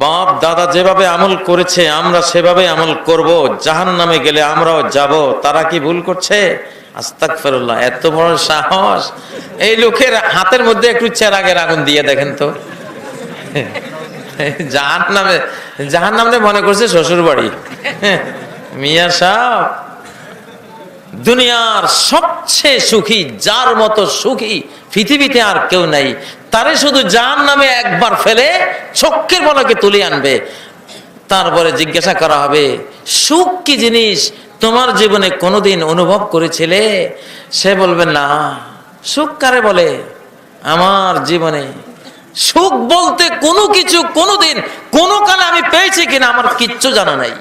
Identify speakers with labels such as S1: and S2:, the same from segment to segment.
S1: বাপ দাদা যেভাবে আমল করেছে আমরা সেভাবে আমল করব, জাহান্নামে গেলে আমরাও যাব, তারা কি ভুল করছে? আস্তাগফিরুল্লাহ। এত বড় সাহস! এই লোকের হাতের মধ্যে একটু চেরাগের আগুন দিয়ে দেখেন তো। জাহান্নামে মনে করছে শ্বশুর বাড়ি। মিয়া সাহেব, দুনিয়ার সবচেয়ে সুখী, যার মতো সুখী পৃথিবীতে আর কেউ নাই, তারে শুধু জাহান্নামে একবার ফেলে চক্ষের পলকে তুলে আনবে। তারপরে জিজ্ঞাসা করা হবে, সুখ কি জিনিস তোমার জীবনে কোনোদিন অনুভব করেছিলে? সে বলবে না। সুখ কারে বলে? আমার জীবনে সুখ বলতে কোনো কিছু কোনোদিন কোনো কালে আমি পেয়েছি কিনা আমার কিচ্ছু জানা নাই।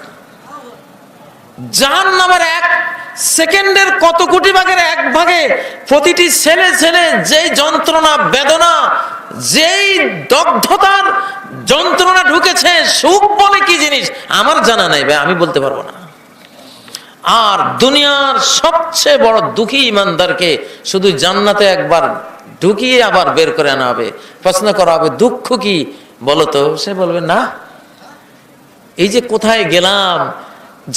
S1: জাহান্নামের এক সেকেন্ডের কত কোটি ভাগের এক ভাগে প্রতিটি ছেলে ছেলে যেই যন্ত্রণা বেদনা, যেই দগ্ধতার যন্ত্রণা ঢুকেছে, সুখ বলে কি জিনিস আমার জানা নাই ভাই, আমি বলতে পারবো না। আর দুনিয়ার সবচেয়ে বড় দুঃখী ইমানদারকে শুধু জান্নাতে একবার ঢুকিয়ে আবার বের করে আনা হবে, প্রশ্ন করা হবে দুঃখ কি বলতো? সে বলবে না। এই যে কোথায় গেলাম,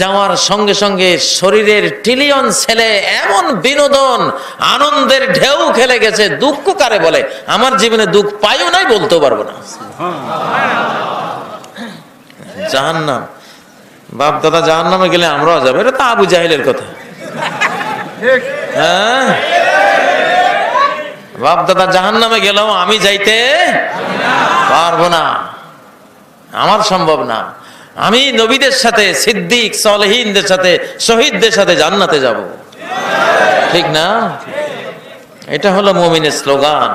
S1: যাওয়ার সঙ্গে সঙ্গে শরীরের ট্রিলিয়ন ছেলে এমন বিনোদন আনন্দের ঢেউ খেলে গেছে, দুঃখ কারে বলে? আমার জীবনে দুঃখ পাইও নাই, বলতেও পারবো না। জাহান্নাম, বাপ দাদা জাহান্নামে গেলে আমরাও যাবো, এটা তো আবু জাহিলের কথা। হ্যাঁ, বাপ দাদা জাহান্নামে গেলেও আমি যাইতে পারবো না, আমার সম্ভব না। আমি নবীদের সাথে, সিদ্দিক সালেহীনদের সাথে, শহীদদের সাথে জান্নাতে যাব, ঠিক না? এটা হলো মুমিনের স্লোগান।